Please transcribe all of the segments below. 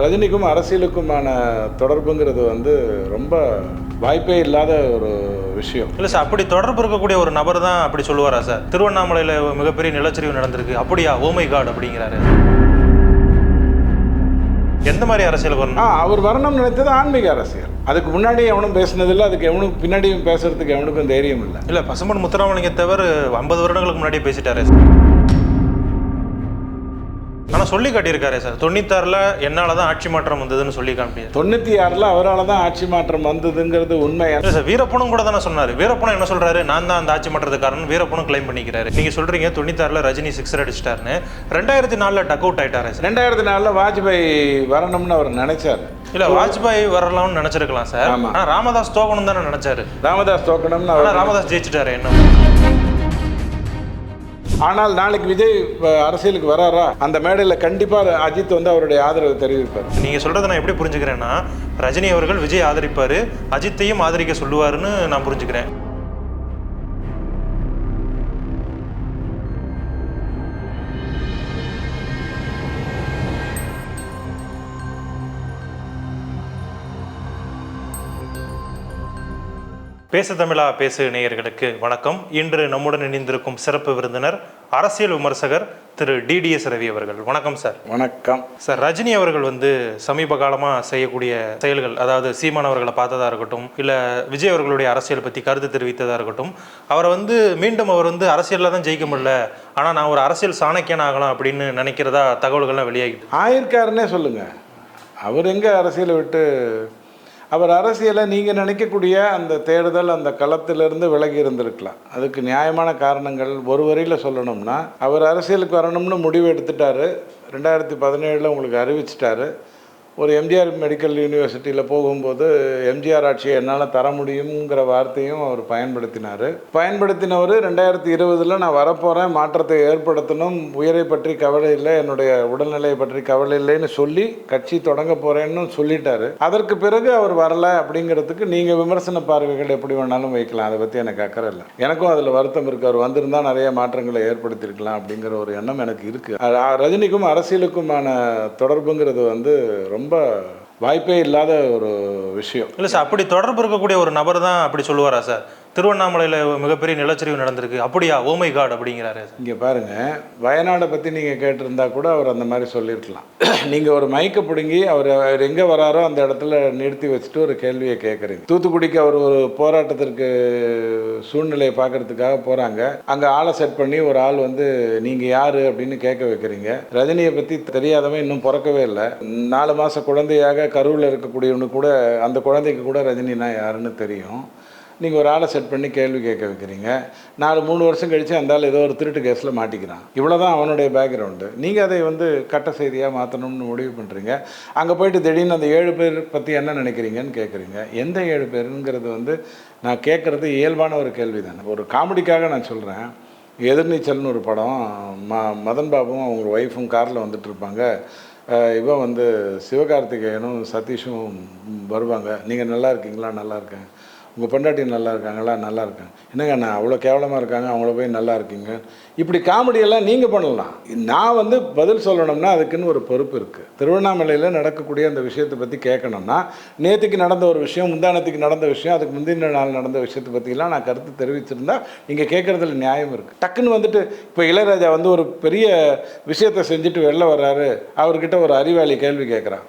ரஜினிக்கும் அரசியலுக்குமான தொடர்புங்கிறது வந்து ரொம்ப வாய்ப்பே இல்லாத ஒரு விஷயம். இல்லை சார், அப்படி தொடர்பு இருக்கக்கூடிய ஒரு நபர் தான் அப்படி சொல்லுவாரா சார்? திருவண்ணாமலையில் மிகப்பெரிய நிலச்சரிவு நடந்திருக்கு, அப்படியா, ஓமை காட் அப்படிங்கிறாரு. எந்த மாதிரி அரசியல் வரணும்? அவர் வரணும்னு நினைத்தது ஆன்மீக அரசியல். அதுக்கு முன்னாடி எவனும் பேசினதில்லை, அதுக்கு எவனுக்கு பின்னாடியும் பேசுறதுக்கு எவனுக்கும் தைரியம் இல்லை. இல்லை, பசும்பொன் முத்துராமலிங்க தவிர 50 வருடங்களுக்கு முன்னாடியே பேசிட்டாரு. ஆனால் சொல்லி காட்டியிருக்காரு சார், 96ல் என்னால் தான் ஆட்சி மாற்றம் வந்ததுன்னு சொல்லி காமிப்பார். 96ல் அவரால் தான் ஆட்சி மாற்றம் வந்ததுங்கிறது உண்மை. சார், வீரப்பனும் கூட தானே சொன்னார். வீரப்பனும் என்ன சொல்றாரு, நான் தான் அந்த ஆட்சி மாற்றத்துக்கு காரணம் வீரப்பனும் கிளைம் பண்ணிக்கிறாரு. நீங்க சொல்றீங்க 96ல் ரஜினி 6 அடிச்சிட்டாருன்னு, 2004ல் டக் அவுட் ஆயிட்டாரு. 2004ல் வாஜ்பாய் வரணும்னு அவர் நினைச்சாரு. இல்ல, வாஜ்பாய் வரலாம்னு நினைச்சிருக்கலாம் சார். ஆனா ராமதாஸ் தோக்கணும் தானே நினைச்சாரு. ராமதாஸ் தோக்கணும்னு, ராமதாஸ் ஜெயிச்சுட்டாரு. என்ன ஆனால் நாளைக்கு விஜய் அரசியலுக்கு வராரா, அந்த மேடையில் கண்டிப்பாக அஜித் வந்து அவருடைய ஆதரவு தெரிவிப்பார். நீங்கள் சொல்கிறத நான் எப்படி புரிஞ்சுக்கிறேன்னா, ரஜினி அவர்கள் விஜய் ஆதரிப்பார், அஜித்தையும் ஆதரிக்க சொல்லுவாருன்னு நான் புரிஞ்சுக்கிறேன். பேசு தமிழா பேசு நேயர்களுக்கு வணக்கம். இன்று நம்முடன் இணைந்திருக்கும் சிறப்பு விருந்தினர் அரசியல் விமர்சகர் திரு டிடிஎஸ் ரவி அவர்கள். வணக்கம் சார். வணக்கம் சார். ரஜினி அவர்கள் வந்து சமீப காலமாக செய்யக்கூடிய செயல்கள், அதாவது சீமான் அவர்களை பார்த்ததா இருக்கட்டும், இல்லை விஜய் அவர்களுடைய அரசியல் பற்றி கருத்து தெரிவித்ததாக இருக்கட்டும், அவரை வந்து மீண்டும் அவர் வந்து அரசியலில் தான் ஜெயிக்க முடியல, ஆனால் நான் ஒரு அரசியல் சாணக்கியன் ஆகலாம் அப்படின்னு நினைக்கிறதா தகவல்கள்லாம் வெளியாகிட்டு ஆயிருக்காருன்னே சொல்லுங்கள். அவர் எங்கே அரசியலை விட்டு, அவர் அரசியலை நீங்கள் நினைக்கக்கூடிய அந்த தேடுதல், அந்த களத்திலிருந்து விலகி இருந்திருக்கலாம். அதுக்கு நியாயமான காரணங்கள் ஒரு வரியில் சொல்லணும்னா, அவர் அரசியலுக்கு வரணும்னு முடிவு எடுத்துட்டாரு. 2017 உங்களுக்கு அறிவிச்சிட்டாரு. ஒரு எம்ஜிஆர் மெடிக்கல் யூனிவர்சிட்டியில் போகும்போது எம்ஜிஆர் ஆட்சியை என்னால் தர முடியுங்கிற வார்த்தையும் அவர் பயன்படுத்தினவர் 2020 நான் வரப்போகிறேன், மாற்றத்தை ஏற்படுத்தணும், உயிரை பற்றி கவலை இல்லை, என்னுடைய உடல்நிலையை பற்றி கவலை இல்லைன்னு சொல்லி கட்சி தொடங்க போகிறேன்னு சொல்லிட்டாரு. அதற்கு பிறகு அவர் வரலை அப்படிங்கிறதுக்கு நீங்கள் விமர்சன பார்வைகள் எப்படி வேணாலும் வைக்கலாம். அதை பற்றி எனக்கு அக்கறை இல்லை. எனக்கும் அதில் வருத்தம் இருக்குது. அவர் வந்திருந்தால் நிறைய மாற்றங்களை ஏற்படுத்தியிருக்கலாம் அப்படிங்கிற ஒரு எண்ணம் எனக்கு இருக்குது. ரஜினிக்கும் அரசியலுக்குமான தொடர்புங்கிறது வந்து ரொம்ப வாய்ப்பே இல்லாத ஒரு விஷயம். இல்லை சார், அப்படி தொடர்பு இருக்கக்கூடிய ஒரு நபர் தான் அப்படி சொல்லுவாரா சார்? திருவண்ணாமலையில் மிகப்பெரிய நிலச்சரிவு நடந்திருக்கு, அப்படியா, ஓமை காட் அப்படிங்கிறாரு. இங்கே பாருங்கள், வயநாடை பற்றி நீங்கள் கேட்டிருந்தா கூட அவர் அந்த மாதிரி சொல்லியிருக்கலாம். நீங்கள் ஒரு மைக்கை பிடுங்கி அவர் எங்கே வராரோ அந்த இடத்துல நிறுத்தி வச்சுட்டு ஒரு கேள்வியை கேட்குறீங்க. தூத்துக்குடிக்கு அவர் ஒரு போராட்டத்திற்கு சூழ்நிலையை பார்க்கறதுக்காக போகிறாங்க. அங்கே ஆளை செட் பண்ணி ஒரு ஆள் வந்து நீங்கள் யார் அப்படின்னு கேட்க வைக்கிறீங்க. ரஜினியை பற்றி தெரியாதவன் இன்னும் பிறக்கவே இல்லை. 4 மாத குழந்தையாக கருவில் இருக்கக்கூடியவனு கூட, அந்த குழந்தைக்கு கூட ரஜினினா யாருன்னு தெரியும். நீங்கள் ஒரு ஆளை செட் பண்ணி கேள்வி கேட்க வைக்கிறீங்க. 3 வருஷம் கழித்து அந்த ஆள் ஏதோ ஒரு திருட்டு கேஸில் மாட்டிக்கிறான். இவ்வளோ தான் அவனுடைய பேக்ரவுண்டு. நீங்கள் அதை வந்து கட்ட செய்தியாக மாற்றணும்னு முடிவு பண்ணுறீங்க. அங்கே போயிட்டு திடீர்னு அந்த 7 பேர் பற்றி என்ன நினைக்கிறீங்கன்னு கேட்குறீங்க. எந்த 7 பேருங்கிறது வந்து நான் கேட்குறது இயல்பான ஒரு கேள்வி தானே. ஒரு காமெடிக்காக நான் சொல்கிறேன். எதிர்நீச்சல்னு ஒரு படம், மதன் பாபுவும் அவங்க ஒய்ஃபும் காரில் வந்துட்டு இருப்பாங்க. இவன் வந்து சிவகார்த்திகேயனும் சதீஷும் வருவாங்க. நீங்கள் நல்லா இருக்கீங்களா? நல்லா இருக்கேன். உங்கள் பொண்டாட்டி நல்லா இருக்காங்களா? நல்லா இருக்கேன். என்னங்க நான் அவ்வளோ கேவலமாக இருக்காங்க, அவங்கள போய் நல்லா இருக்கீங்க. இப்படி காமெடியெல்லாம் நீங்கள் பண்ணலாம். நான் வந்து பதில் சொல்லணும்னா அதுக்குன்னு ஒரு பொறுப்பு இருக்குது. திருவண்ணாமலையில் நடக்கக்கூடிய அந்த விஷயத்தை பற்றி கேட்கணும்னா, நேற்றுக்கு நடந்த ஒரு விஷயம், முந்தானத்துக்கு நடந்த விஷயம், அதுக்கு முந்தின நாள் நடந்த விஷயத்தை பற்றிலாம் நான் கருத்து தெரிவிச்சிருந்தா இங்கே கேட்குறதுல நியாயம் இருக்குது. டக்குன்னு வந்துட்டு இப்போ இளையராஜா வந்து ஒரு பெரிய விஷயத்தை செஞ்சுட்டு வெளில வர்றாரு, அவர்கிட்ட ஒரு அறிவாளி கேள்வி கேட்குறான்.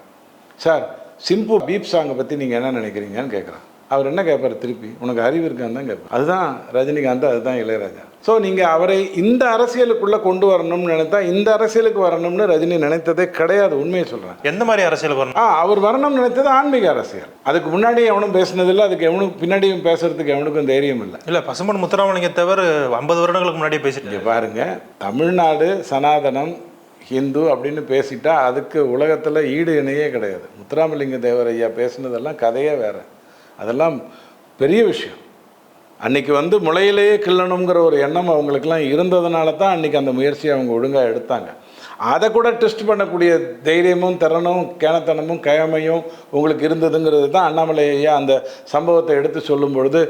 சார், சிம்பு பீப் சாங்கை பற்றி நீங்கள் என்ன நினைக்கிறீங்கன்னு கேட்குறான். அவர் என்ன கேட்பார் திருப்பி? உனக்கு அறிவு இருக்கான்னு தான் கேட்பார். அதுதான் ரஜினிகாந்த், அதுதான் இளையராஜா. ஸோ நீங்கள் அவரை இந்த அரசியலுக்குள்ளே கொண்டு வரணும்னு நினைத்தா, இந்த அரசியலுக்கு வரணும்னு ரஜினி நினைத்ததே கிடையாது. உண்மையை சொல்கிறேன். எந்த மாதிரி அரசியலுக்கு வரணும்? அவர் வரணும்னு நினைத்தது ஆன்மீக அரசியல். அதுக்கு முன்னாடி எவனும் பேசினதில்லை, அதுக்கு எவனுக்கு பின்னாடியும் பேசுறதுக்கு எவனுக்கும் தைரியம் இல்லை. இல்லை, பசும்பொன் முத்துராமலிங்க தவிர 50 வருடங்களுக்கு முன்னாடியே பேசிட்டு பாருங்கள். தமிழ்நாடு சனாதனம் ஹிந்து அப்படின்னு பேசிட்டா அதுக்கு உலகத்தில் ஈடு இணையே கிடையாது. முத்துராமலிங்க தேவர் ஐயா பேசினதெல்லாம் கதையே வேறு. அதெல்லாம் பெரிய விஷயம். அன்றைக்கி வந்து முளையிலேயே கிள்ளணுங்கிற ஒரு எண்ணம் அவங்களுக்கெல்லாம் இருந்ததுனால தான் அன்றைக்கி அந்த முயற்சியை அவங்க ஒழுங்காக எடுத்தாங்க. அதை கூட டெஸ்ட் பண்ணக்கூடிய தைரியமும் திறனும் கேனத்தனமும் கயமையும் உங்களுக்கு இருந்ததுங்கிறது தான் அண்ணாமலை ஐயா அந்த சம்பவத்தை எடுத்து சொல்லும் பொழுது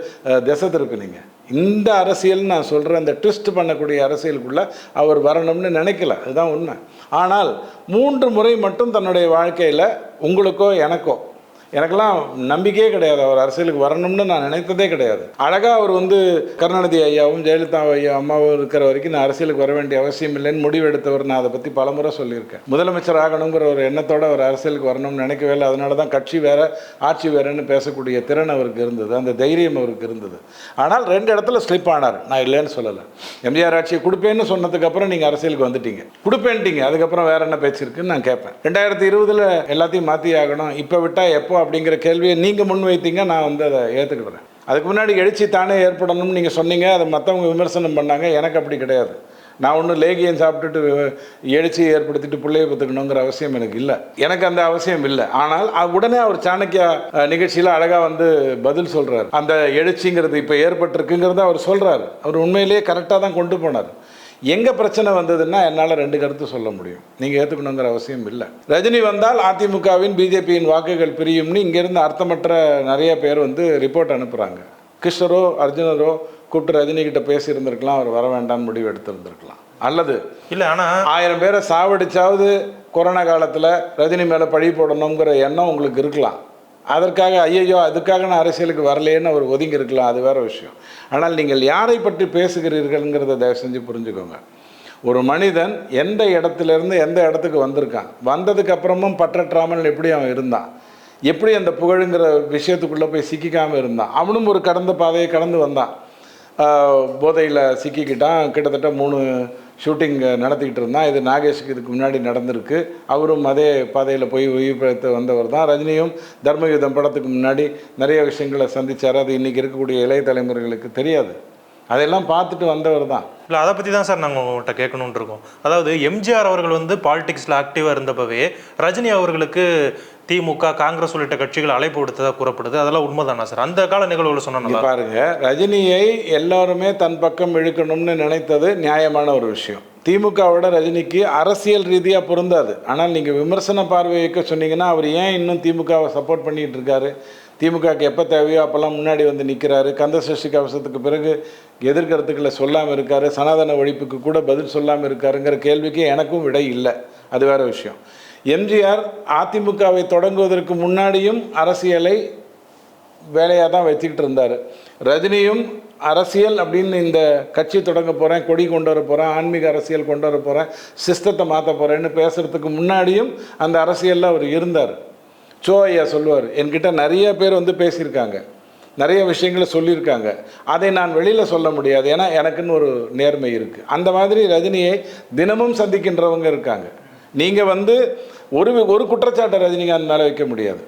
திசை திருப்பினீங்க. இந்த அரசியல் நான் சொல்கிறேன், இந்த ட்விஸ்ட் பண்ணக்கூடிய அரசியலுக்குள்ளே அவர் வரணும்னு நினைக்கல, அதுதான் உண்மை. ஆனால் 3 முறை மட்டும் தன்னுடைய வாழ்க்கையில் உங்களுக்கோ எனக்கெல்லாம் நம்பிக்கையே கிடையாது அவர் அரசியலுக்கு வரணும்னு நான் நினைத்ததே கிடையாது. அழகாக அவர் வந்து கருணாநிதி ஐயாவும் ஜெயலலிதா ஐயா அம்மாவும் இருக்கிற வரைக்கும் நான் அரசியலுக்கு வர வேண்டிய அவசியம் இல்லைன்னு முடிவெடுத்தவர். நான் அதை பற்றி பலமுறை சொல்லியிருக்கேன். முதலமைச்சர் ஆகணுங்கிற ஒரு எண்ணத்தோடு அவர் அரசியலுக்கு வரணும்னு நினைக்கவே இல்லை. அதனால தான் கட்சி வேறு ஆட்சி வேறுன்னு பேசக்கூடிய திறன் அவருக்கு இருந்தது, அந்த தைரியம் அவருக்கு இருந்தது. ஆனால் 2 இடத்துல ஸ்லிப் ஆனார், நான் இல்லைன்னு சொல்லலை. எம்ஜிஆர் ஆட்சியை கொடுப்பேன்னு சொன்னதுக்கப்புறம் நீங்கள் அரசியலுக்கு வந்துட்டீங்க, கொடுப்பேன்ட்டீங்க, அதுக்கப்புறம் வேறு என்ன பேச்சு இருக்குன்னு நான் கேட்பேன். 2020 எல்லாத்தையும் மாற்றி ஆகணும், இப்போ விட்டால் எப்போ அப்படிங்கிற கேள்வியை நீங்கள் முன்வைத்தீங்க, நான் வந்து அதை ஏற்றுக்கிடுறேன். அதுக்கு முன்னாடி எழுச்சி தானே ஏற்படணும்னு நீங்கள் சொன்னீங்க, அதை மற்றவங்க விமர்சனம் பண்ணாங்க. எனக்கு அப்படி கிடையாது. நான் ஒன்றும் லேகியம் சாப்பிட்டுட்டு எழுச்சியை ஏற்படுத்திட்டு பிள்ளையை பற்றுக்கணுங்கிற அவசியம் எனக்கு இல்லை, எனக்கு அந்த அவசியம் இல்லை. ஆனால் உடனே அவர் சாணக்கியா நிகழ்ச்சியில் அழகாக வந்து பதில் சொல்கிறார். அந்த எழுச்சிங்கிறது இப்போ ஏற்பட்டிருக்குங்கிறத அவர் சொல்கிறார். அவர் உண்மையிலேயே கரெக்டாக தான் கொண்டு போனார். எங்கே பிரச்சனை வந்ததுன்னா என்னால் 2 கருத்து சொல்ல முடியும், நீங்கள் ஏற்றுக்கணுங்கிற அவசியம் இல்லை. ரஜினி வந்தால் அதிமுகவின் பிஜேபியின் வாக்குகள் பிரியும்னு இங்கேருந்து அர்த்தமற்ற நிறைய பேர் வந்து ரிப்போர்ட் அனுப்புகிறாங்க. கிருஷ்ணரோ அர்ஜுனரோ கூப்பிட்டு ரஜினிகிட்ட பேசியிருந்திருக்கலாம், அவர் வர வேண்டாம்னு முடிவு எடுத்திருந்திருக்கலாம். அல்லது இல்லை, ஆனால் 1000 பேரை சாவடிச்சாவது கொரோனா காலத்தில் ரஜினி மேலே பழி போடணுங்கிற எண்ணம் உங்களுக்கு இருக்கலாம். அதற்காக ஐயையோ அதுக்காக நான் அரசியலுக்கு வரலேன்னு அவர் ஒதுங்கி இருக்கலாம், அது வேறு விஷயம். ஆனால் நீங்கள் யாரை பற்றி பேசுகிறீர்கள்ங்கிறத தயவு செஞ்சு புரிஞ்சுக்கோங்க. ஒரு மனிதன் எந்த இடத்துலேருந்து எந்த இடத்துக்கு வந்திருக்கான், வந்ததுக்கு அப்புறமும் பற்றற்றாமல் எப்படி அவன் இருந்தான், எப்படி அந்த புகழுங்கிற விஷயத்துக்குள்ளே போய் சிக்கிக்காமல் இருந்தான். அவனும் ஒரு கடந்த பாதையை கடந்து வந்தான். போதையில் சிக்கிக்கிட்டான். கிட்டத்தட்ட 3 ஷூட்டிங் நடத்திக்கிட்டு இருந்தான். இது நாகேஷுக்கு இதுக்கு முன்னாடி நடந்திருக்கு. அவரும் அதே பாதையில் போய் உயிர் பிழைத்து வந்தவர் தான். ரஜினியும் தர்மயுத்தம் படத்துக்கு முன்னாடி நிறைய விஷயங்களை சந்தித்தார். அது இன்றைக்கி இருக்கக்கூடிய இளைய தலைமுறைகளுக்கு தெரியாது. அதெல்லாம் பார்த்துட்டு வந்தவர் தான். இல்லை, அதை பற்றி தான் சார் நாங்கள் உங்கள்கிட்ட கேட்கணுன்னு இருக்கோம். அதாவது எம்ஜிஆர் அவர்கள் வந்து பாலிடிக்ஸில் ஆக்டிவாக இருந்தப்பவே ரஜினி அவர்களுக்கு திமுக, காங்கிரஸ் உள்ளிட்ட கட்சிகள் அழைப்பு விடுத்ததாக கூறப்படுது. அதெல்லாம் உண்மைதானா சார்? அந்த கால நிகழ்வுகளை சொன்னா பாருங்க, ரஜினியை எல்லாருமே தன் பக்கம் இழுக்கணும்னு நினைத்தது நியாயமான ஒரு விஷயம். திமுகவோட ரஜினிக்கு அரசியல் ரீதியாக பொருந்தாது. ஆனால் நீங்கள் விமர்சன பார்வை வைக்க சொன்னீங்கன்னா அவர் ஏன் இன்னும் திமுகவை சப்போர்ட் பண்ணிகிட்டு இருக்காரு, திமுகவுக்கு எப்போ தேவையோ அப்போல்லாம் முன்னாடி வந்து நிற்கிறாரு, கந்த சஷ்டி கவசத்துக்கு பிறகு எதிர்கருத்துக்களை சொல்லாமல் இருக்கார், சனாதன ஒழிப்புக்கு கூட பதில் சொல்லாமல் இருக்காருங்கிற கேள்விக்கு எனக்கும் விடை இல்லை. அது வேறு விஷயம். எம்ஜிஆர் அதிமுகவை தொடங்குவதற்கு முன்னாடியும் அரசியலை வேலையாக தான் வச்சுக்கிட்டு இருந்தார். ரஜினியும் அரசியல் அப்படின்னு இந்த கட்சி தொடங்க போகிறேன், கொடி கொண்டு வர போகிறேன், ஆன்மீக அரசியல் கொண்டு வர போகிறேன், சிஸ்டத்தை மாற்ற போகிறேன்னு பேசுகிறதுக்கு முன்னாடியும் அந்த அரசியலில் அவர் இருந்தார். சோ ஐயா சொல்லுவார், என்கிட்ட நிறைய பேர் வந்து பேசியிருக்காங்க, நிறைய விஷயங்களை சொல்லியிருக்காங்க, அதை நான் வெளியில் சொல்ல முடியாது, ஏன்னா எனக்குன்னு ஒரு நேர்மை இருக்குது. அந்த மாதிரி ரஜினியை தினமும் சந்திக்கின்றவங்க இருக்காங்க. நீங்கள் வந்து ஒரு குற்றச்சாட்டை ரஜினிகாந்த் மேலே வைக்க முடியாது.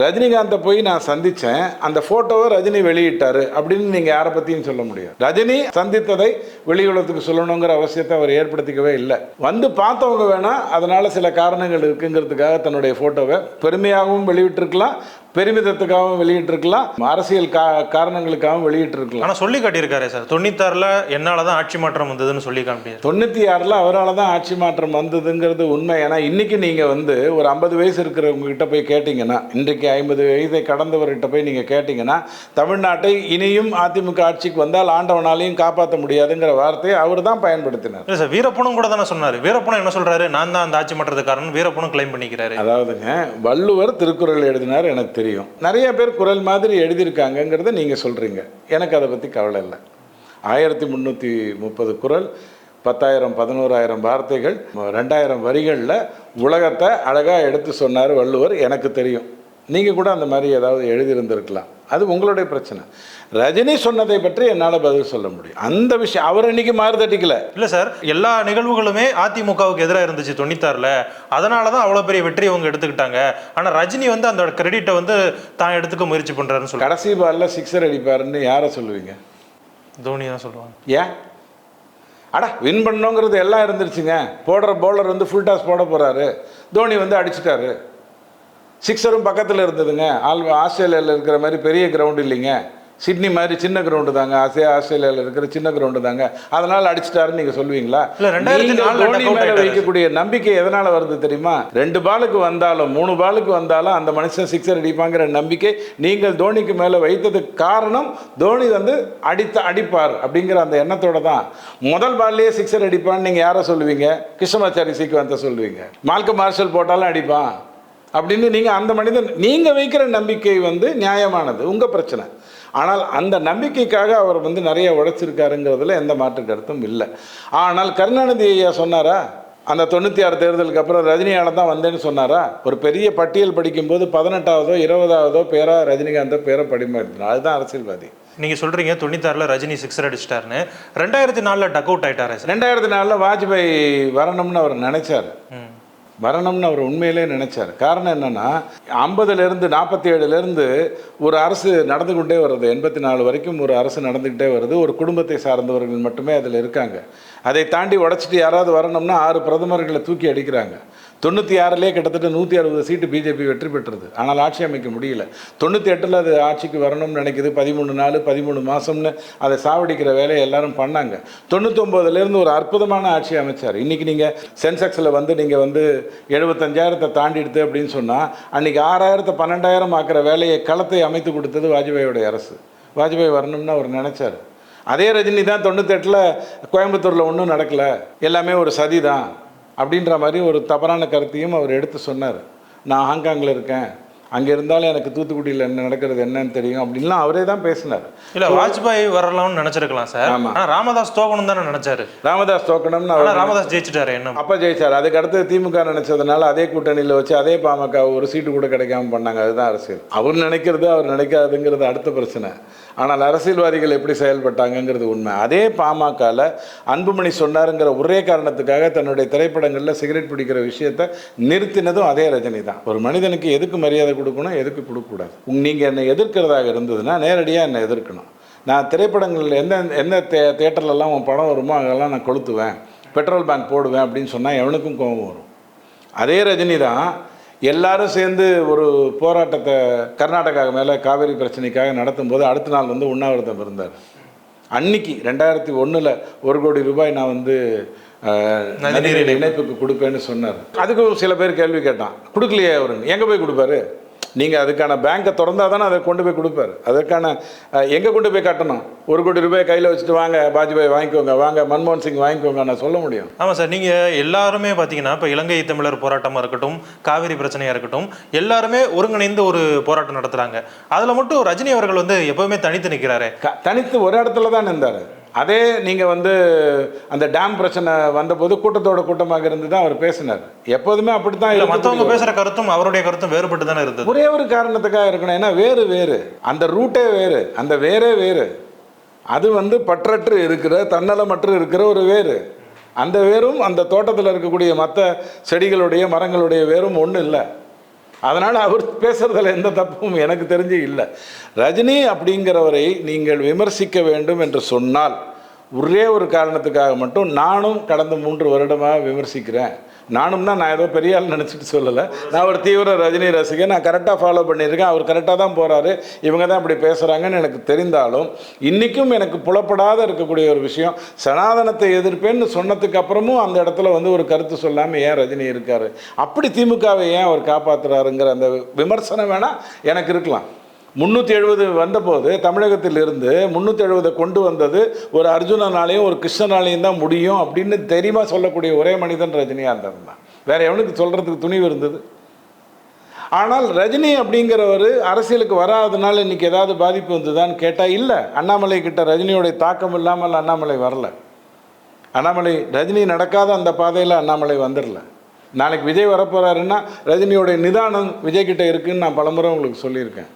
ரஜினிகாந்தை போய் நான் சந்தித்தேன், அந்த ஃபோட்டோவை ரஜினி வெளியிட்டார் அப்படின்னு நீங்கள் யாரை பற்றியும் சொல்ல முடியாது. ரஜினி சந்தித்ததை வெளியுலகத்துக்கு சொல்லணுங்கிற அவசியத்தை அவர் ஏற்படுத்திக்கவே இல்லை. வந்து பார்த்தவங்க வேணால் அதனால் சில காரணங்கள் இருக்குங்கிறதுக்காக தன்னுடைய ஃபோட்டோவை பெருமையாகவும் வெளியிட்டிருக்கலாம், பெருமிதத்துக்காகவும் வெளியிட்டிருக்கலாம், அரசியல் காரணங்களுக்காகவும் வெளியிட்டிருக்கலாம். ஆனால் சொல்லி காட்டியிருக்காரு சார், 96 என்னால் தான் ஆட்சி மாற்றம் வந்ததுன்னு சொல்லி காமிப்பார். 96 அவரால் தான் ஆட்சி மாற்றம் வந்ததுங்கிறது உண்மை. ஏன்னா இன்றைக்கி நீங்கள் வந்து ஒரு 50 வயசு இருக்கிறவங்ககிட்ட போய் கேட்டிங்கன்னா, இன்றைக்கு 50 வயதை கடந்தவர்கிட்ட போய் நீங்கள் கேட்டிங்கன்னா, தமிழ்நாட்டை இனியும் அதிமுக ஆட்சிக்கு வந்தால் ஆண்டவனாலையும் காப்பாற்ற முடியாதுங்கிற வார்த்தையை அவர் தான் பயன்படுத்தினார். இல்லை சார், வீரப்பனும் கூட தானே சொன்னார். வீரப்பனும் என்ன சொல்கிறாரு, நான் தான் அந்த ஆட்சி மாற்றத்துக்கு காரணம் வீரப்பனும் கிளைம் பண்ணிக்கிறாரு. அதாவதுங்க, வள்ளுவர் திருக்குறள் எழுதினார், எனக்கு தெரியும். நிறைய பேர் குறள் மாதிரி எழுதியிருக்காங்கங்கிறத நீங்கள் சொல்கிறீங்க, எனக்கு அதை பற்றி கவலை இல்லை. 1330 குறள், 10,000 11,000 வார்த்தைகள், 2000 வரிகளில் உலகத்தை அழகாக எடுத்து சொன்னார் வள்ளுவர், எனக்கு தெரியும். நீங்கள் கூட அந்த மாதிரி ஏதாவது எழுதியிருந்திருக்கலாம், அது உங்களுடைய பிரச்சனை. ரஜினி சொன்னதை பற்றி என்னால் பதில் சொல்ல முடியும். அந்த விஷயம் அவர் இன்னைக்கு மாறுதட்டிக்கல. இல்லை சார், எல்லா நிகழ்வுகளுமே அதிமுகவுக்கு எதிராக இருந்துச்சு 96. அதனால தான் அவ்வளோ பெரிய வெற்றி அவங்க எடுத்துக்கிட்டாங்க. ஆனால் ரஜினி வந்து அந்த கிரெடிட்டை வந்து தான் எடுத்துக்க முயற்சி பண்ணுறாருன்னு சொல்லி கடைசி பாலில் 6 அடிப்பாருன்னு யாரை சொல்லுவீங்க? தோனி தான் சொல்லுவாங்க. ஏன்? வின் பண்ணோங்கிறது எல்லாம் இருந்துருச்சுங்க. போடுற பவுலர் வந்து ஃபுல் டாஸ் போட போகிறாரு, தோனி வந்து அடிச்சிட்டாரு. 6ரும் பக்கத்தில் இருந்ததுங்க. ஆஸ்திரேலியாவில் இருக்கிற மாதிரி பெரிய கிரவுண்டு இல்லைங்க, சிட்னி மாதிரி சின்ன கிரவுண்டு தாங்க, ஆஸ்திரேலியாவில் இருக்கிற சின்ன கிரவுண்டு தாங்க, அதனால் அடிச்சிட்டாருன்னு நீங்கள் சொல்லுவீங்களா? தோனி மேலே வைக்கக்கூடிய நம்பிக்கை எதனால் வருது தெரியுமா? 2 பாலுக்கு வந்தாலும் 3 பாலுக்கு வந்தாலும் அந்த மனுஷன் சிக்ஸர் அடிப்பாங்கிற நம்பிக்கை நீங்கள் தோனிக்கு மேலே வைத்ததுக்கு காரணம் தோனி வந்து அடிப்பார் அப்படிங்கிற அந்த எண்ணத்தோட தான். முதல் பால்லேயே சிக்ஸர் அடிப்பான்னு நீங்கள் யாரை சொல்லுவீங்க? கிருஷ்ணமாச்சாரி சீக்வந்த சொல்லுவீங்க. மால்கம் மார்ஷல் போட்டாலும் அடிப்பான் அப்படின்னு நீங்கள் அந்த மனிதன் நீங்கள் வைக்கிற நம்பிக்கை வந்து நியாயமானது, உங்கள் பிரச்சனை. ஆனால் அந்த நம்பிக்கைக்காக அவர் வந்து நிறைய உழைச்சிருக்காருங்கிறதுல எந்த மாற்று கருத்தும் இல்லை. ஆனால் கருணாநிதி ஐயா சொன்னாரா அந்த 96 தேர்தலுக்கு அப்புறம் ரஜினியால தான் வந்தேன்னு சொன்னாரா? ஒரு பெரிய பட்டியல் படிக்கும்போது 18ஆவதோ 20ஆவதோ பேரா ரஜினிகாந்த் பேரை படிமாயிருந்தார். அதுதான் அரசியல்வாதி. நீங்கள் சொல்கிறீங்க 96ல் ரஜினி சிக்ஸர் அடிச்சிட்டாருன்னு. 2004 டக் அவுட் ஆகிட்டாரு. 2004 வாஜ்பாய் வரணும்னு அவர் நினைச்சார். வரணும்னு அவர் உண்மையிலே நினைச்சார். காரணம் என்னென்னா 50லேருந்து 47லேருந்து ஒரு அரசு நடந்து கொண்டே வருது. 84 வரைக்கும் ஒரு அரசு நடந்துக்கிட்டே வருது. ஒரு குடும்பத்தை சார்ந்தவர்கள் மட்டுமே அதில் இருக்காங்க. அதை தாண்டி உடச்சிட்டு யாராவது வரணும்னா 6 பிரதமர்களை தூக்கி அடிக்கிறாங்க. 96லே கிட்டத்தட்ட 160 சீட்டு பிஜேபி வெற்றி பெற்றது. ஆனால் ஆட்சி அமைக்க முடியல. 98ல் அது ஆட்சிக்கு வரணும்னு நினைக்குது. 13 நாள் 13 மாதம்னு அதை சாவடிக்கிற வேலையை எல்லாரும் பண்ணாங்க. 99லேருந்து ஒரு அற்புதமான ஆட்சி அமைச்சார். இன்றைக்கி நீங்கள் சென்செக்ஸில் வந்து நீங்கள் வந்து 75,000 தாண்டிடுது அப்படின்னு சொன்னால் அன்றைக்கி 6,000 12,000 ஆக்கிற வேலையை களத்தை அமைத்து கொடுத்தது வாஜ்பாயோடைய அரசு. வாஜ்பாய் வரணும்னு அவர் நினச்சார். அதே ரஜினி தான் 98ல் கோயம்புத்தூரில் ஒன்றும் நடக்கலை, எல்லாமே ஒரு சதி தான் அப்படின்ற மாதிரி ஒரு தவறான கருத்தையும் அவர் எடுத்து சொன்னார். நான் ஹாங்காங்கில் இருக்கேன், அங்கே இருந்தாலும் எனக்கு தூத்துக்குடியில் என்ன நடக்கிறது என்னன்னு தெரியும் அப்படின்லாம் அவரே தான் பேசினார். இல்லை வாஜ்பாய் வரலாம்னு நினச்சிருக்கலாம் சார். ஆமாம், ஆனால் ராமதாஸ் தோக்கணும் தானே நினச்சாரு. ராமதாஸ் தோக்கணும்னு ராமதாஸ் ஜெயிச்சிட்டாரு. என்ன அப்போ ஜெயிச்சார். அதுக்கு அடுத்து திமுக நினைச்சதுனால அதே கூட்டணியில் வச்சு அதே பாமக ஒரு சீட்டு கூட கிடைக்காம பண்ணாங்க. அதுதான் அரசியல். அவர் நினைக்கிறது அவர் நினைக்காதுங்கிறது அடுத்த பிரச்சனை. ஆனால் அரசியல்வாதிகள் எப்படி செயல்பட்டாங்கங்கிறது உண்மை. அதே பாமகவில் அன்புமணி சொன்னாருங்கிற ஒரே காரணத்துக்காக தன்னுடைய திரைப்படங்களில் சிகரெட் பிடிக்கிற விஷயத்தை நிறுத்தினதும் அதே ரஜினி தான். ஒரு மனிதனுக்கு எதுக்கு மரியாதை கொடுக்கணும், எதுக்கு கொடுக்கக்கூடாது. நீங்கள் என்னை எதிர்க்கிறதாக இருந்ததுன்னா நேரடியாக என்னை எதிர்க்கணும். நான் திரைப்படங்களில் எந்த தேட்டர்லலாம் உன் படம் வருமோ அங்கெல்லாம் நான் கொளுத்துவேன், பெட்ரோல் பேங்க் போடுவேன் அப்படின்னு சொன்னால் எவனுக்கும் கோபம் வரும். அதே ரஜினி தான் எல்லாரும் சேர்ந்து ஒரு போராட்டத்தை கர்நாடகா மேலே காவேரி பிரச்சனைக்காக நடத்தும் போது அடுத்த நாள் வந்து உண்ணாவிரதம் இருந்தார். அன்னைக்கு 2001 1 கோடி ரூபாய் நான் வந்து நதிநீர் இணைப்புக்கு கொடுப்பேன்னு சொன்னார். அதுக்கும் சில பேர் கேள்வி கேட்டான், கொடுக்கலையே அவருன்னு. எங்கே போய் கொடுப்பாரு? நீங்கள் அதுக்கான பேங்கை திறந்தால் தானே அதை கொண்டு போய் கொடுப்பார். அதற்கான எங்கே கொண்டு போய் கட்டணும்? 1 கோடி ரூபாய் கையில் வச்சுட்டு வாங்க வாஜ்பாய் வாங்கிக்கோங்க, வாங்க மன்மோகன் சிங் வாங்கிக்கோங்க நான் சொல்ல முடியும். ஆமாம் சார், நீங்கள் எல்லாருமே பார்த்தீங்கன்னா இப்போ இலங்கை தமிழர் போராட்டமாக இருக்கட்டும், காவிரி பிரச்சனையாக இருக்கட்டும், எல்லாருமே ஒருங்கிணைந்து ஒரு போராட்டம் நடத்துகிறாங்க. அதில் மட்டும் ரஜினி அவர்கள் வந்து எப்போவுமே தனித்து நிற்கிறாரு. தனித்து ஒரு இடத்துல தான் நின்றார். அதே நீங்கள் வந்து அந்த டேம் பிரச்சனை வந்தபோது கூட்டத்தோட கூட்டமாக இருந்து தான் அவர் பேசினார். எப்போதுமே அப்படி தான் இல்லை. மற்றவங்க பேசுகிற கருத்தும் அவருடைய கருத்தும் வேறுபட்டு தானே இருந்தது. ஒரே ஒரு காரணத்துக்காக இருக்கணும். ஏன்னா வேறு அந்த ரூட்டே வேறு, அந்த வேறு அது வந்து பற்றற்று இருக்கிற தன்னலமற்று இருக்கிற ஒரு வேறு. அந்த வேரும் அந்த தோட்டத்தில் இருக்கக்கூடிய மற்ற செடிகளுடைய மரங்களுடைய வேரும் ஒன்றும் இல்லை. அதனால் அவர் பேசுறதுல எந்த தப்பும் எனக்கு தெரிஞ்சு இல்லை. ரஜினி அப்படிங்கிறவரை நீங்கள் விமர்சிக்க வேண்டும் என்று சொன்னால் ஒரே ஒரு காரணத்துக்காக மட்டும் நானும் கடந்த 3 வருடமாக விமர்சிக்கிறேன். நானும்னா நான் ஏதோ பெரிய ஆள் நினச்சிட்டு சொல்லலை. நான் ஒரு தீவிர ரஜினி ரசிகன். நான் கரெக்டாக ஃபாலோ பண்ணியிருக்கேன். அவர் கரெக்டாக தான் போகிறாரு, இவங்க தான் இப்படி பேசுகிறாங்கன்னு எனக்கு தெரிந்தாலும் இன்றைக்கும் எனக்கு புலப்படாத இருக்கக்கூடிய ஒரு விஷயம், சனாதனத்தை எதிர்ப்பேன்னு சொன்னதுக்கு அப்புறமும் அந்த இடத்துல வந்து ஒரு கருத்து சொல்லாமல் ஏன் ரஜினி இருக்கார், அப்படி திமுகவை ஏன் அவர் காப்பாற்றுறாருங்கிற அந்த விமர்சனம் வேணால் எனக்கு இருக்கலாம். 370 வந்தபோது தமிழகத்தில் இருந்து 370 கொண்டு வந்தது ஒரு அர்ஜுனனாலையும் ஒரு கிருஷ்ணனாலையும் தான் முடியும் அப்படின்னு தெரியுமா சொல்லக்கூடிய ஒரே மனிதன் ரஜினிகாந்தன் தான். வேற எவனுக்கு சொல்கிறதுக்கு துணிவு இருந்தது? ஆனால் ரஜினி அப்படிங்கிறவர் அரசியலுக்கு வராதனால இன்றைக்கி ஏதாவது பாதிப்பு வந்ததுதான்னு கேட்டால் இல்லை. அண்ணாமலை கிட்ட ரஜினியோடைய தாக்கம் இல்லாமல் அண்ணாமலை வரல. அண்ணாமலை ரஜினி நடக்காத அந்த பாதையில் அண்ணாமலை வந்துடல. நாளைக்கு விஜய் வரப்போகிறாருன்னா ரஜினியோடைய நிதானம் விஜய்கிட்ட இருக்குதுன்னு நான் பலமுறை உங்களுக்கு சொல்லியிருக்கேன்.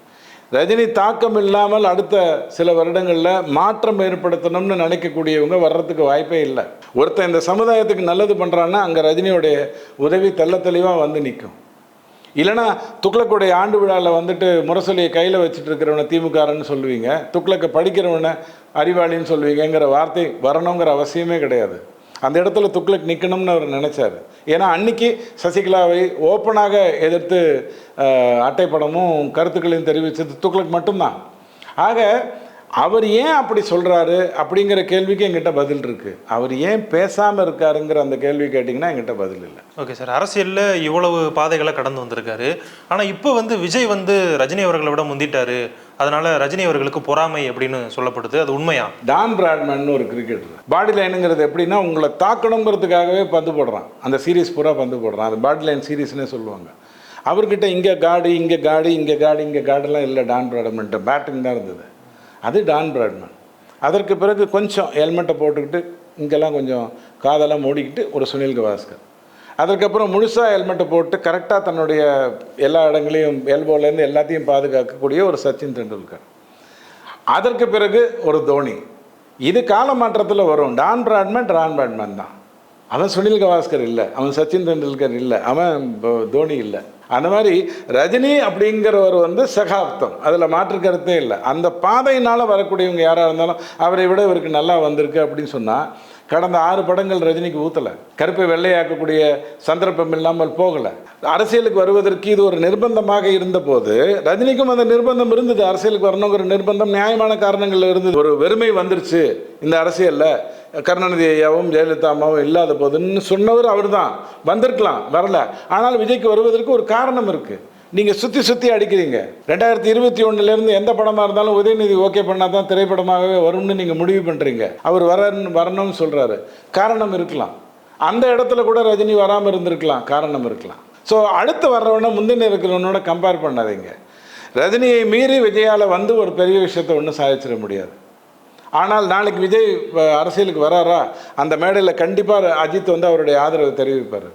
ரஜினி தாக்கம் இல்லாமல் அடுத்த சில வருடங்களில் மாற்றம் ஏற்படுத்தணும்னு நினைக்கக்கூடியவங்க வர்றதுக்கு வாய்ப்பே இல்லை. ஒருத்தன் இந்த சமுதாயத்துக்கு நல்லது பண்ணுறான்னா அங்கே ரஜினியோடைய உதவி தெளிவாக வந்து நிற்கும். இல்லைனா துக்ளக்குடைய ஆண்டு விழாவில் வந்துட்டு முரசொலியை கையில் வச்சுட்டு இருக்கிறவனை திமுகன்னு சொல்லுவீங்க, துக்ளக்கை படிக்கிறவனை அறிவாளின்னு சொல்லுவீங்கிற வார்த்தை வரணுங்கிற அவசியமே கிடையாது. அந்த இடத்துல துக்ளக் நிற்கணும்னு அவர் நினச்சார். ஏன்னா அன்னைக்கு சசிகலாவை ஓப்பனாக எதிர்த்து அட்டைப்படமும் கருத்துக்களையும் தெரிவித்தது துக்ளக் மட்டும்தான். ஆக அவர் ஏன் அப்படி சொல்கிறாரு அப்படிங்கிற கேள்விக்கு எங்கிட்ட பதில் இருக்குது. அவர் ஏன் பேசாமல் இருக்காருங்கிற அந்த கேள்வி கேட்டிங்கன்னா எங்கிட்ட பதில் இல்லை. ஓகே சார், அரசியலில் இவ்வளவு பாதைகளை கடந்து வந்திருக்காரு. ஆனால் இப்போ விஜய் ரஜினி அவர்களை விட முந்திட்டாரு, அதனால ரஜினி அவர்களுக்கு பொறாமை அப்படின்னு சொல்லப்படுது. அது உண்மையா? டான் பிராட்மேன் ஒரு கிரிக்கெட்டர், பாடி லைனுங்கிறது எப்படின்னா உங்களை தாக்கணுங்கிறதுக்காகவே பந்து போடுறான். அந்த சீரீஸ் பூரா பந்து போடுறான். அது பாடி லைன் சீரீஸ்னே சொல்லுவாங்க. அவர்கிட்ட இங்கே காடு இங்கே காடு இங்கே காடு இங்கே காடெல்லாம் இல்லை. டான் பிராட்மேன்ட்ட பேட்டிங் தான் இருந்தது. அது டான் பிராட்மேன். அதற்கு பிறகு கொஞ்சம் ஹெல்மெட்டை போட்டுக்கிட்டு இங்கெல்லாம் கொஞ்சம் காதெல்லாம் மூடிக்கிட்டு ஒரு சுனில் கவாஸ்கர். அதற்கப்புறம் முழுசாக ஹெல்மெட்டை போட்டு கரெக்டாக தன்னுடைய எல்லா இடங்களையும் எல்போலேருந்து எல்லாத்தையும் பாதுகாக்கக்கூடிய ஒரு சச்சின் தெண்டுல்கர். அதற்கு பிறகு ஒரு தோனி. இது கால மாற்றத்தில் வரும். டான் பிராட்மேன் தான். அவன் சுனில் கவாஸ்கர் இல்லை, அவன் சச்சின் தெண்டுல்கர் இல்லை, அவன் தோனி இல்லை. அந்த மாதிரி ரஜினி அப்படிங்கிறவர் சகாப்தம், அதில் மாற்று கருத்தே இல்லை. அந்த பாதையினால் வரக்கூடியவங்க யாராக இருந்தாலும் அவரை விட இவருக்கு நல்லா வந்திருக்கு அப்படின்னு சொன்னால், கடந்த 6 படங்கள் ரஜினிக்கு ஊற்றலை. கருப்பை வெள்ளையாக்கக்கூடிய சந்தர்ப்பம் இல்லாமல் போகலை. அரசியலுக்கு வருவதற்கு இது ஒரு நிர்பந்தமாக இருந்தபோது ரஜினிக்கும் அந்த நிர்பந்தம் இருந்தது. அரசியலுக்கு வரணுங்கிற நிர்பந்தம் நியாயமான காரணங்கள் இருந்தது. ஒரு வெறுமை வந்துருச்சு இந்த அரசியலில், கருணாநிதி ஐயாவும் ஜெயலலிதா அம்மாவும் இல்லாத போதுன்னு சொன்னவர் அவர் தான். வந்திருக்கலாம், வரல. ஆனால் விஜய்க்கு வருவதற்கு ஒரு காரணம் இருக்குது. நீங்கள் சுற்றி அடிக்கிறீங்க. 2021 எந்த படமாக இருந்தாலும் உதயநிதி ஓகே பண்ணால் தான் திரைப்படமாகவே வரும்னு நீங்கள் முடிவு பண்ணுறீங்க. அவர் வரணும்னு சொல்கிறாரு. காரணம் இருக்கலாம். அந்த இடத்துல கூட ரஜினி வராமல் இருந்திருக்கலாம், காரணம் இருக்கலாம். ஸோ அடுத்து வர்றவனை முந்தின இருக்கிறவனோட கம்பேர் பண்ணாதீங்க. ரஜினியை மீறி விஜயால் ஒரு பெரிய விஷயத்தை ஒன்றும் சாதிச்சிட முடியாது. ஆனால் நாளைக்கு விஜய் அரசியலுக்கு வராரா, அந்த மேடையில் கண்டிப்பாக அஜித் அவருடைய ஆதரவை தெரிவிப்பார்.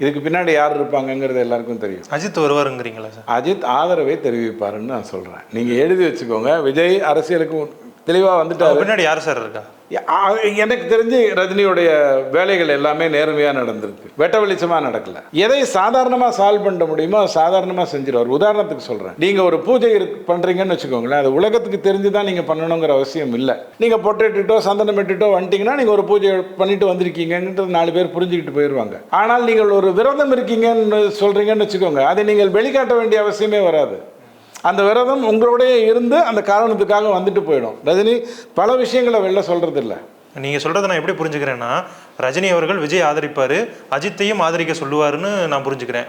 இதுக்கு பின்னாடி யார் இருப்பாங்கங்கிறது எல்லாருக்கும் தெரியும். அஜித் வருவாருங்கிறீங்களா சார்? அஜித் ஆதரவை தெரிவிப்பாருன்னு நான் சொல்கிறேன். நீங்கள் எழுதி வச்சுக்கோங்க. விஜய் அரசியலுக்கு தெளிவாக வந்துட்டு பின்னாடி யார் சார் இருக்கா? எனக்கு தெரிஞ்சு ரஜினியுடைய வேலைகள் எல்லாமே நேர்மையாக நடந்திருக்கு, வெட்ட வெளிச்சமாக நடக்கல. எதை சாதாரணமாக சால்வ் பண்ண முடியுமோ சாதாரணமாக செஞ்சிருவார். உதாரணத்துக்கு சொல்கிறேன், நீங்கள் ஒரு பூஜை பண்ணுறீங்கன்னு வச்சுக்கோங்களேன். அது உலகத்துக்கு தெரிஞ்சு தான் நீங்கள் பண்ணணுங்கிற அவசியம் இல்லை. நீங்கள் பொட்டேட்டிட்டோ சந்தனம் இட்டுட்டோ வந்துட்டீங்கன்னா நீங்கள் ஒரு பூஜை பண்ணிட்டு வந்திருக்கீங்கன்றது 4 பேர் புரிஞ்சுக்கிட்டு போயிடுவாங்க. ஆனால் நீங்கள் ஒரு விரதம் இருக்கீங்கன்னு சொல்கிறீங்கன்னு வச்சுக்கோங்க, அதை நீங்கள் வெளிக்காட்ட வேண்டிய அவசியமே வராது. அந்த விரதம் உங்களோடய இருந்து அந்த காரணத்துக்காக வந்துட்டு போயிடும். ரஜினி பல விஷயங்களை வெளில சொல்கிறது இல்லை. நீங்கள் சொல்கிறத நான் எப்படி புரிஞ்சுக்கிறேன்னா, ரஜினி அவர்கள் விஜய் ஆதரிப்பார், அஜித்தையும் ஆதரிக்க சொல்லுவாருன்னு நான் புரிஞ்சுக்கிறேன்.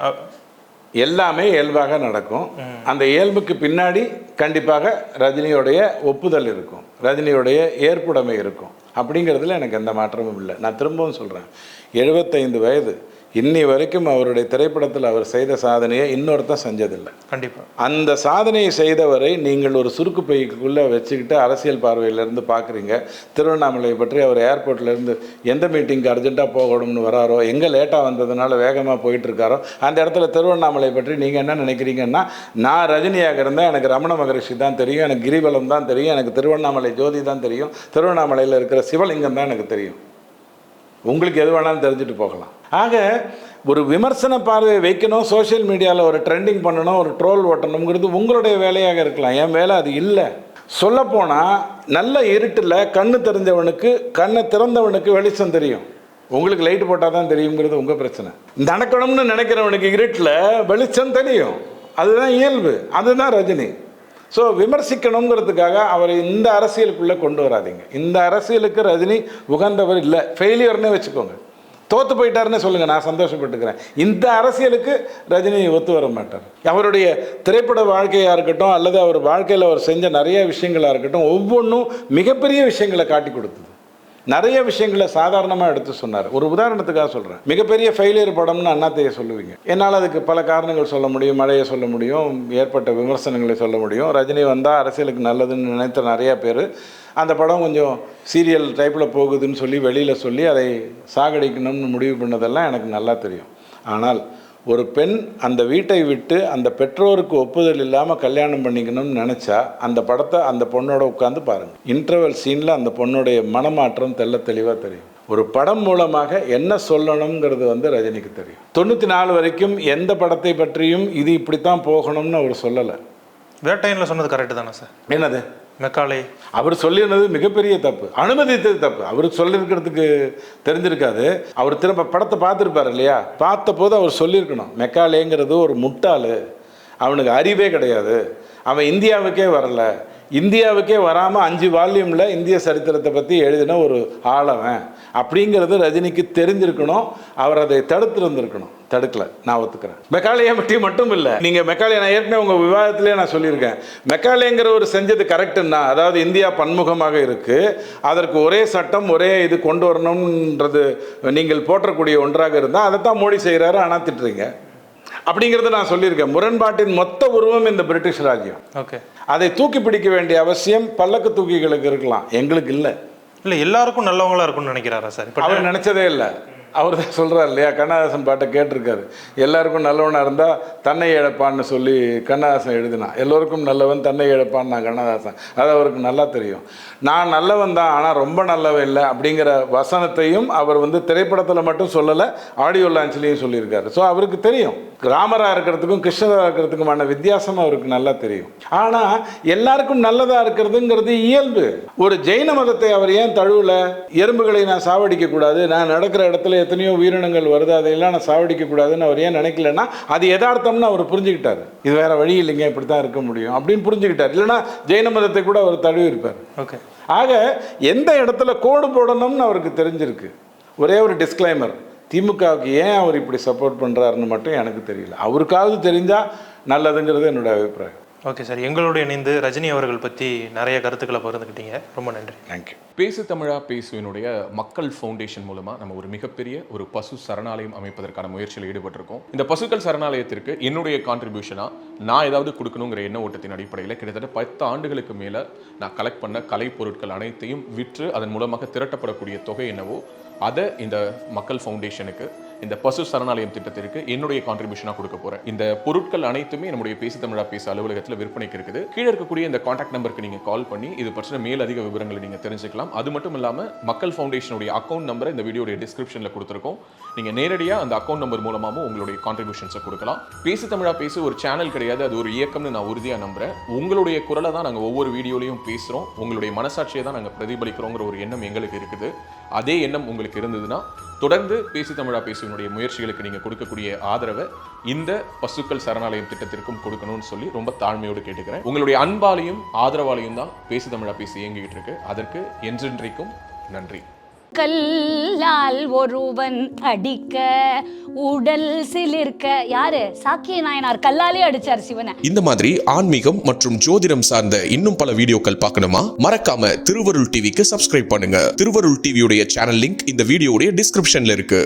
எல்லாமே இயல்பாக நடக்கும். அந்த இயல்புக்கு பின்னாடி கண்டிப்பாக ரஜினியோடைய ஒப்புதல் இருக்கும், ரஜினியோடைய ஏற்புடைமை இருக்கும். அப்படிங்கிறதுல எனக்கு எந்த மாற்றமும் இல்லை. நான் திரும்பவும் சொல்கிறேன், 75 வயது, இன்னி வரைக்கும் அவருடைய திரைப்படத்தில் அவர் செய்த சாதனையை இன்னொருத்தன் செஞ்சதில்லை. கண்டிப்பாக அந்த சாதனையை செய்தவரை நீங்கள் ஒரு சுருக்கு பைக்குள்ளே வச்சுக்கிட்டு அரசியல் பார்வையிலேருந்து பார்க்குறீங்க. திருவண்ணாமலையை பற்றி அவர் ஏர்போர்ட்லேருந்து எந்த மீட்டிங்க்கு அர்ஜென்ட்டாக போகணும்னு வராரோ, எங்கே லேட்டாக வந்ததுனால வேகமாக போயிட்டுருக்காரோ அந்த இடத்துல திருவண்ணாமலை பற்றி நீங்கள் என்ன நினைக்கிறீங்கன்னா, நான் ரஜினியாக இருந்தால் எனக்கு ரமண மகரிஷி தான் தெரியும், எனக்கு கிரிவலம் தான் தெரியும், எனக்கு திருவண்ணாமலை ஜோதி தான் தெரியும், திருவண்ணாமலையில் இருக்கிற சிவலிங்கம் தான் எனக்கு தெரியும். உங்களுக்கு எது வேணாலும் தெரிஞ்சுட்டு போகலாம். ஆக ஒரு விமர்சன பார்வையை வைக்கணும், சோஷியல் மீடியாவில் ஒரு ட்ரெண்டிங் பண்ணணும், ஒரு ட்ரோல் ஓட்டணுங்கிறது உங்களுடைய வேலையாக இருக்கலாம். என் வேலை அது இல்லை. சொல்லப்போனால் நல்ல இருட்டில் கண்ணு தெரிஞ்சவனுக்கு, கண்ணை திறந்தவனுக்கு வெளிச்சம் தெரியும். உங்களுக்கு லைட்டு போட்டால் தான் தெரியுங்கிறது உங்கள் பிரச்சனை. நடக்கணும்னு நினைக்கிறவனுக்கு இருட்டில் வெளிச்சம் தெரியும். அதுதான் இயல்பு, அதுதான் ரஜினி. ஸோ விமர்சிக்கணுங்கிறதுக்காக அவரை இந்த அரசியலுக்குள்ளே கொண்டு வராதிங்க. இந்த அரசியலுக்கு ரஜினி உகந்தவர் இல்லை, ஃபெயிலியர்னே வச்சுக்கோங்க. தோற்று போயிட்டாருன்னு சொல்லுங்கள், நான் சந்தோஷப்பட்டுக்கிறேன். இந்த அரசியலுக்கு ரஜினி ஒத்து வர மாட்டார். அவருடைய திரைப்பட வாழ்க்கையாக இருக்கட்டும், அல்லது அவர் வாழ்க்கையில் அவர் செஞ்ச நிறைய விஷயங்களாக இருக்கட்டும், ஒவ்வொன்றும் மிகப்பெரிய விஷயங்களை காட்டி கொடுத்தது. நிறைய விஷயங்களை சாதாரணமாக எடுத்து சொன்னார். ஒரு உதாரணத்துக்காக சொல்கிறேன், மிகப்பெரிய ஃபெயிலியர் படம்னு அண்ணாத்தையை சொல்லுவீங்க. என்னால் அதுக்கு பல காரணங்கள் சொல்ல முடியும், மழையை சொல்ல முடியும், ஏற்பட்ட விமர்சனங்களை சொல்ல முடியும். ரஜினி வந்தால் அரசியலுக்கு நல்லதுன்னு நினைத்த நிறையா பேர் அந்த படம் கொஞ்சம் சீரியல் டைப்பில் போகுதுன்னு சொல்லி வெளியில் சொல்லி அதை சாகடிக்கணும்னு முடிவு பண்ணதெல்லாம் எனக்கு நல்லா தெரியும். ஆனால் ஒரு பெண் அந்த வீட்டை விட்டு அந்த பெற்றோருக்கு ஒப்புதல் இல்லாமல் கல்யாணம் பண்ணிக்கணும்னு நினச்சா அந்த படத்தை அந்த பொண்ணோட உட்காந்து பாருங்கள். இன்டர்வல் சீனில் அந்த பொண்ணுடைய மனமாற்றம் தெளிவாக தெரியும். ஒரு படம் மூலமாக என்ன சொல்லணுங்கிறது ரஜினிக்கு தெரியும். 94 வரைக்கும் எந்த படத்தை பற்றியும் இது இப்படித்தான் போகணும்னு அவர் சொல்லலை. வேட்டையனில் சொன்னது கரெக்டு தானே சார்? என்னது மெக்காலே அவர் சொல்லியிருந்தது மிகப்பெரிய தப்பு, அனுமதித்தது தப்பு. அவருக்கு சொல்லியிருக்கிறதுக்கு தெரிஞ்சிருக்காது. அவர் திரும்ப படத்தை பார்த்துருப்பார் இல்லையா, பார்த்த போது அவர் சொல்லியிருக்கணும், மெக்காலேங்கிறது ஒரு முட்டாள், அவனுக்கு அறிவே கிடையாது, அவன் இந்தியாவுக்கே வரலை, இந்தியாவுக்கே வராமல் 5 வால்யூமில் இந்திய சரித்திரத்தை பற்றி எழுதின ஒரு ஆளவன் அப்படிங்கிறது ரஜினிக்கு தெரிஞ்சிருக்கணும். அவர் அதை தடுத்திருந்திருக்கணும். தடுக்கலை, நான் ஒத்துக்கிறேன். மெக்காலே பற்றி மட்டும் இல்லை, நீங்கள் மெக்காலே, நான் ஏற்கனவே உங்கள் விவாதத்திலே நான் சொல்லியிருக்கேன், மெக்காலேங்கிற ஒரு செஞ்சது கரெக்டுன்னா, அதாவது இந்தியா பன்முகமாக இருக்குது, அதற்கு ஒரே சட்டம் ஒரே இது கொண்டு வரணுன்றது நீங்கள் போற்றக்கூடிய ஒன்றாக இருந்தால் அதை தான் மோடி செய்கிறாரு, ஆனால் திட்டுறீங்க அப்படிங்கிறத நான் சொல்லியிருக்கேன். முரண்பாட்டின் மொத்த உருவம் இந்த பிரிட்டிஷ் ராஜ்யம். ஓகே, அதை தூக்கி பிடிக்க வேண்டிய அவசியம் பல்லக்கு தூக்கிகளுக்கு இருக்கலாம், எங்களுக்கு இல்லை. இல்லை எல்லாருக்கும் நல்லவங்களா இருக்கும்னு நினைக்கிறாரா சார்? இப்போ அவர் நினச்சதே இல்லை. அவர் தான் சொல்கிறார் இல்லையா, கண்ணதாசன் பாட்டை கேட்டிருக்காரு, எல்லாருக்கும் நல்லவனாக இருந்தால் தன்னை இழப்பான்னு சொல்லி கண்ணதாசன் எழுதினான். எல்லோருக்கும் நல்லவன் தன்னை இழப்பான்னு நான் கண்ணதாசன், அது அவருக்கு நல்லா தெரியும். நான் நல்லவன் தான் ஆனால் ரொம்ப நல்லவன் இல்லை அப்படிங்கிற வசனத்தையும் அவர் திரைப்படத்தில் மட்டும் சொல்லலை, ஆடியோ லான்ச்லேயும் சொல்லியிருக்காரு. ஸோ அவருக்கு தெரியும் ராமராக இருக்கிறதுக்கும் கிருஷ்ணராக இருக்கிறதுக்குமான வித்தியாசம் அவருக்கு நல்லா தெரியும். ஆனால் எல்லாருக்கும் நல்லதாக இருக்கிறதுங்கிறது இயல்பு. ஒரு ஜெயின மதத்தை அவர் ஏன் தழுவல? எறும்புகளை நான் சாவடிக்கக்கூடாது, நான் நடக்கிற இடத்துல எத்தனையோ உயிரினங்கள் வருது, அதையெல்லாம் நான் சாவடிக்கக்கூடாதுன்னு அவர் ஏன் நினைக்கலன்னா அது யதார்த்தம்னு அவர் புரிஞ்சுக்கிட்டார். இது வேற வழி இல்லைங்க, இப்படி தான் இருக்க முடியும் அப்படின்னு புரிஞ்சுக்கிட்டார். இல்லைன்னா ஜெயின மதத்தை கூட அவர் தழுவி இருப்பார். ஓகே, ஆக எந்த இடத்துல கோடு போடணும்னு அவருக்கு தெரிஞ்சிருக்கு. ஒரே ஒரு டிஸ்க்ளைமர், திமுகவுக்கு ஏன் அவர் இப்படி சப்போர்ட் பண்ணுறாருன்னு மட்டும் எனக்கு தெரியல. அவருக்காவது தெரிஞ்சால் நல்லதுங்கிறது என்னோட அபிப்பிராயம். ஓகே சார், எங்களோட இணைந்து ரஜினி அவர்கள் பற்றி நிறைய கருத்துக்களை பகிர்ந்துக்கிட்டீங்க, ரொம்ப நன்றி. தேங்க்யூ. பேசு தமிழா பேசுவினுடைய மக்கள் ஃபவுண்டேஷன் மூலமாக நம்ம ஒரு மிகப்பெரிய ஒரு பசு சரணாலயம் அமைப்பதற்கான முயற்சியில் ஈடுபட்டிருக்கோம். இந்த பசுக்கள் சரணாலயத்திற்கு என்னுடைய கான்ட்ரிபியூஷனாக நான் ஏதாவது கொடுக்கணுங்கிற எண்ண ஓட்டத்தின் அடிப்படையில் கிட்டத்தட்ட 10 ஆண்டுகளுக்கு மேலே நான் கலெக்ட் பண்ண கலை பொருட்கள் அனைத்தையும் விற்று அதன் மூலமாக திரட்டப்படக்கூடிய தொகை என்னவோ அதை இந்த மக்கள் ஃபவுண்டேஷனுக்கு, இந்த பசு சரணாலயம் திட்டத்திற்கு என்னுடைய கான்ட்ரிபியூஷனாக கொடுக்க போகிறேன். இந்த பொருட்கள் அனைத்துமே நம்முடைய பேசு தமிழா பேசு அலுவலகத்தில் விற்பனைக்கு இருக்குது. கீழே இருக்கக்கூடிய இந்த கான்டாக்ட் நம்பருக்கு நீங்கள் கால் பண்ணி இது பற்றின மேலதிக விவரங்களை நீங்கள் தெரிஞ்சுக்கலாம். அது மட்டும் இல்லாமல் மக்கள் ஃபவுண்டேஷனுடைய அக்கௌண்ட் நம்பரை இந்த வீடியோடைய டிஸ்கிரிப்ஷனில் கொடுத்துருக்கோம். நீங்கள் நேரடியாக அந்த அக்கௌண்ட் நம்பர் மூலமாகவும் உங்களுடைய கான்ட்ரிபியூஷன்ஸை கொடுக்கலாம். பேசு தமிழா பேசு ஒரு சேனல் கிடையாது, அது ஒரு இயக்கம்னு நான் உறுதியாக நம்புகிறேன். உங்களுடைய குரலை தான் நாங்கள் ஒவ்வொரு வீடியோலையும் பேசுகிறோம், உங்களுடைய மனசாட்சியை தான் நாங்கள் பிரதிபலிக்கிறோங்கிற ஒரு எண்ணம் எங்களுக்கு இருக்குது. அதே எண்ணம் உங்களுக்கு இருந்ததுன்னா தொடர்ந்து பேசு தமிழா பேசுவனுடைய முயற்சிகளுக்கு நீங்கள் கொடுக்கக்கூடிய ஆதரவை இந்த பசுக்கள் சரணாலயம் திட்டத்திற்கும் கொடுக்கணும்னு சொல்லி ரொம்ப தாழ்மையோடு கேட்டுக்கிறேன். உங்களுடைய அன்பாலையும் ஆதரவாலையும் தான் பேசு தமிழா பேசி இயங்கிட்டு இருக்கு. அதற்கு என்றென்றைக்கும் நன்றி. கல்லால் ஒருவன் அடிக்க உடல் சிலிர்க்க, யாரு? சாக்கிய நாயனார் கல்லாலே அடிச்சார் சிவனை. இந்த மாதிரி ஆன்மீகம் மற்றும் ஜோதிடம் சார்ந்த இன்னும் பல வீடியோக்கள் பார்க்கணுமா? மறக்காம திருவருள் டிவிக்கு சப்ஸ்கிரைப் பண்ணுங்க. திருவருள் டிவியுடைய சேனல் லிங்க் இந்த வீடியோடைய டிஸ்கிரிப்ஷன்ல இருக்கு.